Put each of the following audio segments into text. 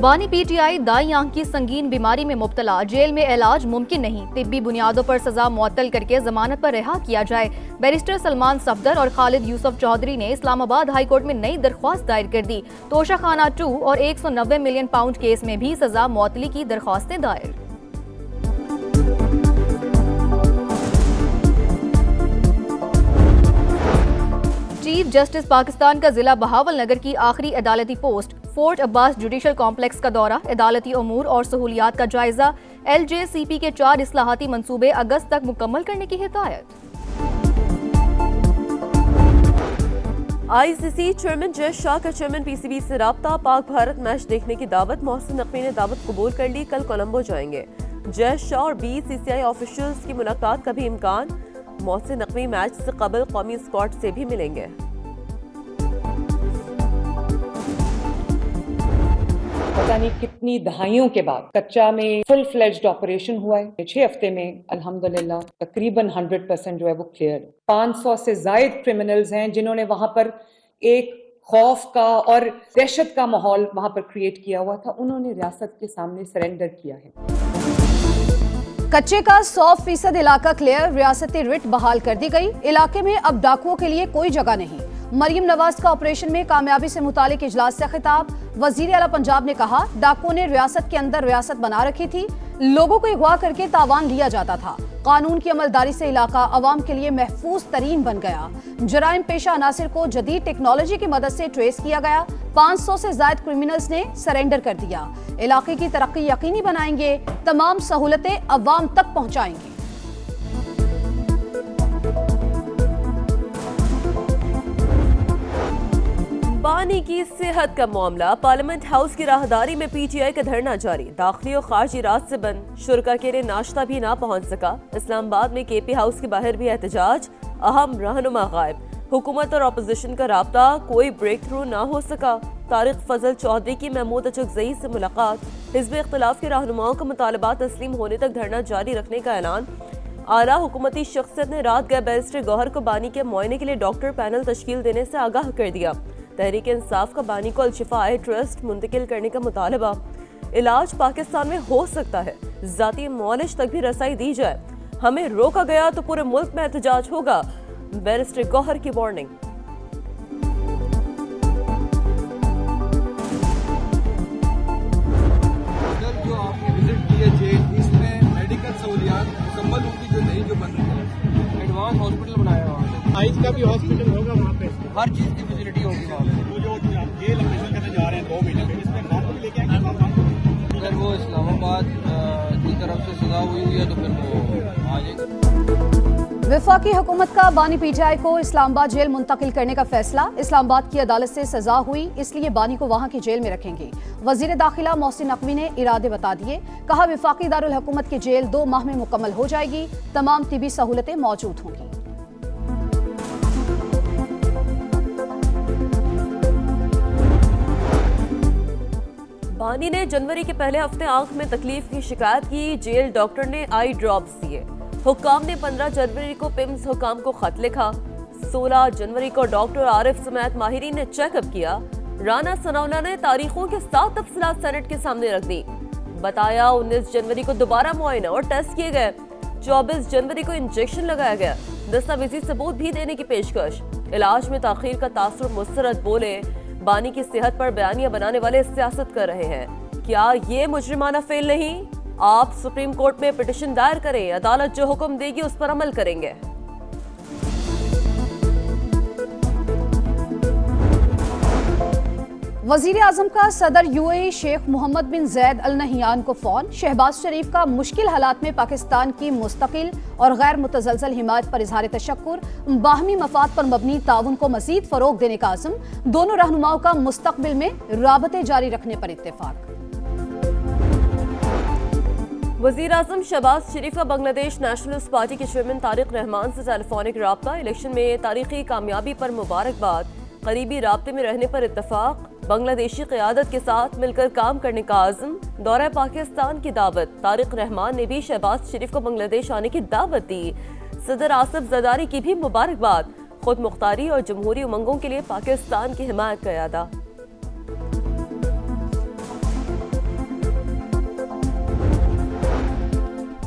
बानी पीटीआई दाई आंख की संगीन बीमारी में मुब्तला, जेल में इलाज मुमकिन नहीं, तिब्बी बुनियादों पर सजा मुअत्तल करके जमानत पर रिहा किया जाए। बैरिस्टर सलमान सफदर और खालिद यूसुफ चौधरी ने इस्लामाबाद हाई कोर्ट में नई दरख्वास्त दायर कर दी। तोशाखाना 2 और 190 मिलियन पाउंड केस में भी सजा मुअत्तली की दरख्वास्तें दायर। चीफ जस्टिस पाकिस्तान का जिला बहावल नगर की आखिरी अदालती post, fort Abbas judicial complex का दौरा, अदालती अमूर और सहूलियात का जायजा। LJCP के 4 इस्लाहाती मंसूबे अगस्त तक मुकम्मल करने की हिदायत। ICC चेयरमैन जय शाह का चेयरमैन PCB से राब्ता, पाक भारत मैच देखने की दावत। मोहसिन नकवी ने दावत कबूल कर ली, कल कोलंबो जाएंगे। जय शाह और BCCI ऑफिशियल्स की मुलाकात का भी इम्कान। मोहसिन नकवी मैच से कबल कौमी स्क्वाड से भी मिलेंगे। पता नहीं कितनी दहाइयों के बाद कच्चा में फुल फ्लेज्ड ऑपरेशन हुआ है। 6 हफ्ते में अल्हम्दुलिल्लाह तकरीबन 100% जो है वो क्लियर है। 500 से जायद क्रिमिनल्स हैं जिन्होंने वहां पर एक खौफ का और दहशत का माहौल वहां पर क्रिएट किया हुआ था, उन्होंने रियासत के सामने सरेंडर किया है। कच्चे का 100% इलाका क्लियर, रियासती रिट बहाल कर दी गई। इलाके में अब डाकुओं के लिए कोई जगह नहीं। मरियम नवाज का ऑपरेशन में कामयाबी से मुतालिक इजलास से खिताब। वजीर आला पंजाब ने कहा, डाकुओं ने रियासत के अंदर रियासत बना रखी थी, लोगों को अगवा करके तावान लिया जाता था। कानून की अमलदारी से इलाका अवाम के लिए महफूज तरीन बन गया। जराइम पेशा अनासिर को जदीद टेक्नोलॉजी की मदद से ट्रेस किया गया। 500 से ज्यादा क्रिमिनल्स ने सरेंडर कर दिया। इलाके की तरक्की यकीनी बनाएंगे, तमाम सहूलतें अवाम तक पहुंचाएंगे। बानी की सेहत का मामला, पार्लियामेंट हाउस की राहदारी में PTI का धरना जारी। दाखिली और खारजी रात से बंद, शुरका के लिए नाश्ता भी ना पहुंच सका। इस्लामाबाद में KP हाउस के बाहर भी एहतजाज, अहम रहनुमा गायब। हुकूमत और अपोजिशन का राब्ता, कोई ब्रेक थ्रू ना हो सका। तारिक फजल चौधरी की महमूद अचकजई से मुलाकात। हिज़्ब इख्तिलाफ के रहनुमाओं का मुतालबात तस्लीम होने तक धरना जारी रखने का ऐलान। आला हुकूमती शख्सियत ने रात गए बैरिस्टर गौहर को बानी के मुआयने के लिए डॉक्टर पैनल तश्कील देने से आगाह कर दिया। तहरीक इंसाफ का बानी को अल-शिफा आई ट्रस्ट मुंतकिल करने का मुतालबा। इलाज पाकिस्तान में हो सकता है, जाती मौलिश तक भी रसाई दी जाए। हमें रोका गया तो पूरे मुल्क में एहतजाज होगा, बैरिस्टर गौहर की वार्निंग। जो आपने विजिट की है जेल, इसमें मेडिकल सहूलियात मुकम्मल होगी जो नहीं, जो बन रही है। एडवांस हॉस्पिटल बनाया है वहाँ पे, आइज का भी हॉस्पिटल होगा वहाँ पे, हर चीज़ की फैसिलिटी होगी वहाँ पे। वो जो जेल ऑपरेशन करने जा रहे हैं 2 महीने में, इसमें खाना भी लेके आएंगे। अगर वो इस्लामाबाद की तरफ से सजा हुई है तो फिर वो आ जाएगा। वफाकी हुकूमत का बानी PTI को इस्लामाबाद जेल मुंतकिल करने का फैसला। इस्लामाबाद की अदालत से सजा हुई, इसलिए बानी को वहां की जेल में रखेंगे। वजीर दाखिला मोहसिन नकवी ने इरादे बता दिए। कहा, वफाकी दारुल हुकूमत की जेल 2 माह में मुकम्मल हो जाएगी, तमाम तिबी सहूलतें मौजूद होंगी। बानी ने जनवरी के पहले हफ्ते आंख में तकलीफ की शिकायत की। जेल डॉक्टर ने आई ड्रॉप्स दिए। हुक्काम ने 15 जनवरी को पिम्स हुक्काम को खत लिखा। 16 जनवरी को डॉक्टर आरिफ समेत माहिरीन ने चेकअप किया। राना सनाउल्लाह ने तारीखों के 7 तफसीलात सेनेट के सामने रख दी। बताया 19 जनवरी को दोबारा मुआयना और टेस्ट किए गए। 24 जनवरी को इंजेक्शन लगाया गया। दस्तावेजी सबूत भी देने की पेशकश। इलाज में ताखीर का तासुर मुस्तरद। बोले, बानी की सेहत पर बयानियां बनाने वाले सियासत कर रहे हैं। क्या ये मुजरिमाना फेल नहीं? आप सुप्रीम कोर्ट में पिटिशन दायर करें, अदालत जो हुक्म देगी उस पर अमल करेंगे। वजीर आजम का सदर UAE शेख मोहम्मद बिन जैद अल नहियान को फोन। शहबाज शरीफ का मुश्किल हालात में पाकिस्तान की मुस्तकिल और गैर मुतजलसल हिमायत पर इजहार तशक्कुर। बाहमी मफाद पर मबनी ताउन को मजीद फरोग देने का आज़म। दोनों रहनुमाओं का मुस्तकबिल में राबते जारी रखने पर इत्तेफाक। वजीर आजम शहबाज शरीफ का बांग्लादेश नेशनलिस्ट पार्टी के चेयरमैन तारिक रहमान से टेलीफोनिक राब्ता। इलेक्शन में तारीखी कामयाबी पर मुबारकबाद। करीबी राब्ते में रहने पर इत्तफाक। बांग्लादेशी क़यादत के साथ मिलकर काम करने का आज़म। दौरा पाकिस्तान की दावत। तारिक रहमान ने भी शहबाज शरीफ को बांग्लादेश आने की दावत दी। सदर आसिफ जरदारी की भी मुबारकबाद। खुद मुख्तारी और जमहूरी उमंगों के लिए पाकिस्तान की हिमायत का इरादा।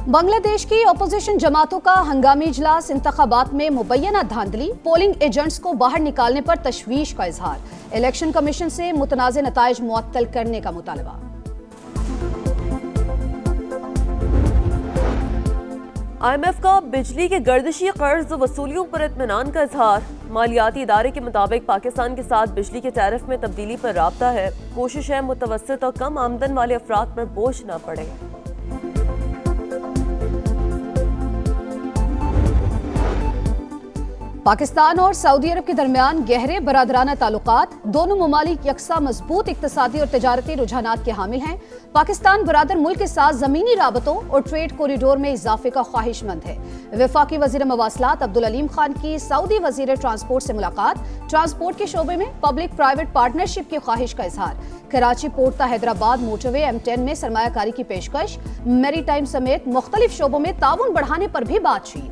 बांग्लादेश की अपोजिशन जमातों का हंगामी इजलास, इंतखाबात में मुबैना धांधली, पोलिंग एजेंट्स को बाहर निकालने पर तशवीश का इजहार, इलेक्शन कमीशन से मुतनाज़ नताइज मुअत्तल करने का मुतालबा। IMF का बिजली के गर्दिशी कर्ज वसूलियों पर इत्मीनान का इजहार, मालियाती इदारे के मुताबिक पाकिस्तान के साथ बिजली के टैरिफ में तब्दीली पर राब्ता है, कोशिश है मुतवस्सित और कम आमदन वाले अफराद पर बोझ न पड़े। पाकिस्तान और सऊदी अरब के दरमियान गहरे बरादराना ताल्लुकात, दोनों ममालिक यकसा मजबूत इक्तसादी और तिजारती रुझानात के हामिल हैं। पाकिस्तान बरादर मुल्क के साथ ज़मीनी राबतों और ट्रेड कॉरिडोर में इजाफे का ख्वाहिशमंद है। वफाकी वजीर मवासलात अब्दुल अलीम खान की सऊदी वजीर ट्रांसपोर्ट से मुलाकात, ट्रांसपोर्ट के शोबे में पब्लिक प्राइवेट पार्टनरशिप की ख्वाहिश का इजहार। कराची पोर्ट ता हैदराबाद मोटरवे M10 में सरमायाकारी की पेशकश, मेरी टाइम समेत मुख्तलिफ शोबों में ताउन बढ़ाने पर भी बातचीत।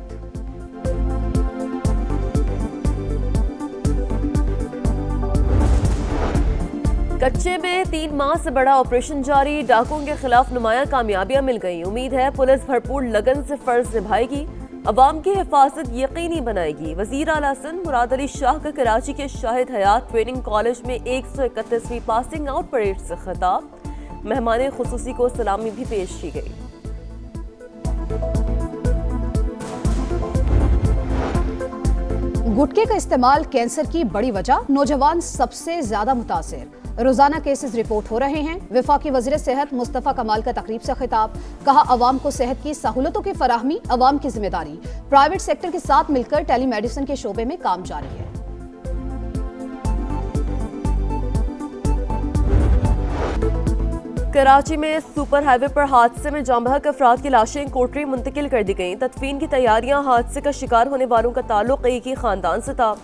कच्चे में 3 माह से बड़ा ऑपरेशन जारी, डाकुओं के खिलाफ नुमाया कामयाबियां मिल गई। उम्मीद है पुलिस भरपूर लगन से फर्ज निभाएगी, अवाम की हिफाजत यकीनी बनाएगी। वजीर आला सिंध मुराद अली शाह का कराची के शाहिद हयात ट्रेनिंग कॉलेज में 131वीं पासिंग आउट परेड से खिताब, मेहमान खुसूसी को सलामी भी पेश की गई। गुटखे का इस्तेमाल कैंसर की बड़ी वजह, नौजवान सबसे ज्यादा मुतासिर। रोजाना केसेस रिपोर्ट हो रहे हैं। वफाकी वजीर सेहत मुस्तफा कमाल का तकरीब से खिताब, कहा अवाम को सेहत की सहूलतों की फराहमी अवाम की जिम्मेदारी। प्राइवेट सेक्टर के साथ मिलकर टेली मेडिसिन के शोबे में काम जारी है। कराची में सुपर हाईवे पर हादसे में जाँ बहक अफराद की लाशें कोटरी मुंतकिल कर दी गईं। तदफीन की तैयारियां, हादसे का शिकार होने वालों का ताल्लुक एक ही खानदान से था।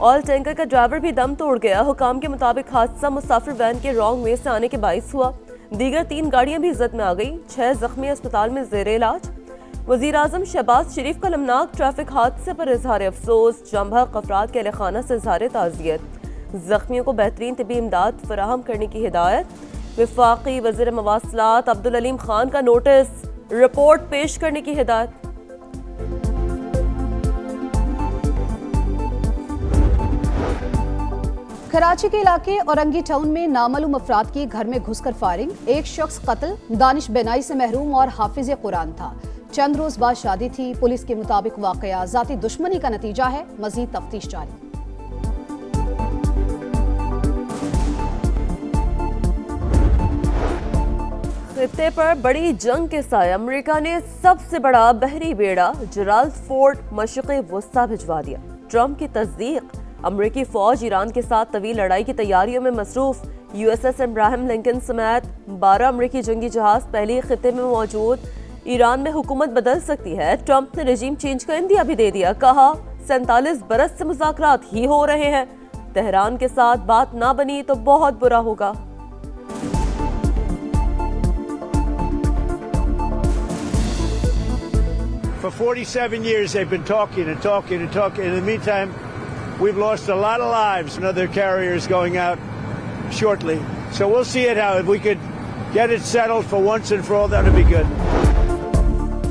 ऑयल टैंकर का ड्राइवर भी दम तोड़ गया। हुकाम के मुताबिक हादसा मुसाफिर वैन के रॉन्ग वे से आने के बाइस हुआ। दीगर 3 गाड़ियां भी जद में आ गई। 6 जख्मी अस्पताल में जेर इलाज। वजीर आजम शहबाज शरीफ का लमनाक ट्रैफिक हादसे पर इजहार अफसोस, जाँ बहक अफराद के अहलखाना से इजहार ताज़ियत। जख्मियों को बेहतरीन तबी इमदाद फराहम करने की हिदायत। वफाकी वज़ीर मवासलात अब्दुल अलीम खान का नोटिस, रिपोर्ट पेश करने की हिदायत। कराची के इलाके औरंगी टाउन में नामालूम अफराद की घर में घुसकर फायरिंग, एक शख्स कत्ल, दानिश बेनाई से महरूम और हाफिज कुरान था। चंद रोज बाद शादी थी। पुलिस के मुताबिक वाकया जाती दुश्मनी का नतीजा है, मजीद तफ्तीश जारी। खित्ते पर बड़ी जंग के साए अमेरिका ने सबसे बड़ा बहरी बेड़ा जराल्ड फोर्ड मशरिक़ वस्ता भिजवा दिया। ट्रंप की तस्दीक, अमेरिकी फौज ईरान के साथ तवील लड़ाई की तैयारियों में मसरूफ। USS इब्राहिम लिंकन समेत 12 अमेरिकी जंगी जहाज पहले ही खित्ते में मौजूद। ईरान में हुकूमत बदल सकती है, ट्रंप ने रजीम चेंज का इंदिया भी दे दिया। कहा 47 बरस से मुज़ाकरात ही हो रहे हैं, तेहरान के साथ बात ना बनी तो बहुत बुरा होगा। For 47 years they've been talking and talking and talking. In the meantime, we've lost a lot of lives. Another carrier is going out shortly. So we'll see it how. If we could get it settled for once and for all, that would be good.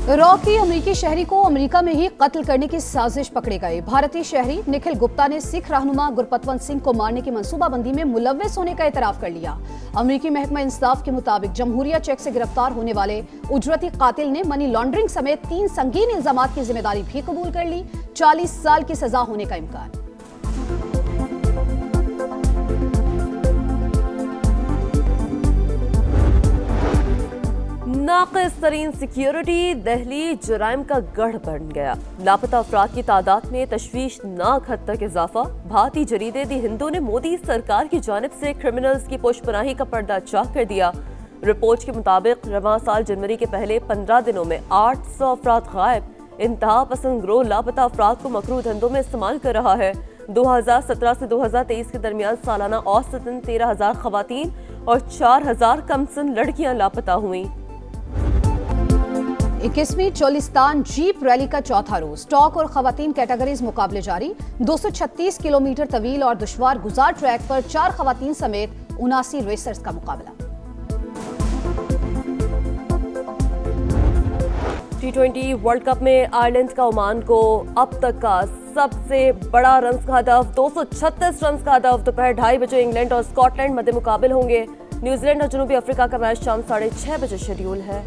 Raw की अमेरिकी शहरी को America में ही कत्ल करने की साजिश पकड़े गए। भारतीय शहरी निखिल गुप्ता ने सिख रहनुमा गुरपतवंत सिंह को मारने की मंसूबाबंदी में मुलव्वस होने का एतराफ कर लिया। अमेरिकी महकमा इंसाफ के मुताबिक जमहूरिया चेक से गिरफ्तार होने वाले उजरती कातिल ने मनी लॉन्ड्रिंग समेत 3 संगीन इल्जामात की जिम्मेदारी भी कबूल कर ली। 40 साल की सजा होने का इम्कान। नाक़िस तरीन सिक्योरिटी दिल्ली जराइम का गढ़ बन गया। लापता अफराद की तादाद में तशवीशनाक हद तक इजाफा। भारतीय जरीदे दी हिंदू ने मोदी सरकार की जानिब से क्रिमिनल्स की पोशपनाही का पर्दा चाक कर दिया। रिपोर्ट के मुताबिक रवां साल जनवरी के पहले 15 दिनों में 800 अफराद गायब। इंतहा पसंद ग्रोह लापता अफराद को मकरू धंधों में इस्तेमाल कर रहा है। 2017 से 2023 के दरमियान सालाना औसतन 13,000 खवातीन और 4,000 कमसन लड़कियां लापता हुई। 21वीं चोलिस्तान जीप रैली का चौथा रोज स्टॉक और खवातीन कैटेगरीज मुकाबले जारी। 236 किलोमीटर तवील और दुश्वार गुजार ट्रैक पर 4 खवातीन समेत 79 रेसर्स का मुकाबला। T20 वर्ल्ड कप में आयरलैंड का ओमान को अब तक का सबसे बड़ा रन्स का हदफ 236 रन्स का हदफ। दोपहर 2:30 बजे इंग्लैंड और स्कॉटलैंड मध्य मुकाबिल होंगे। न्यूजीलैंड और जनूबी अफ्रीका का मैच शाम 6:30 बजे शेड्यूल है।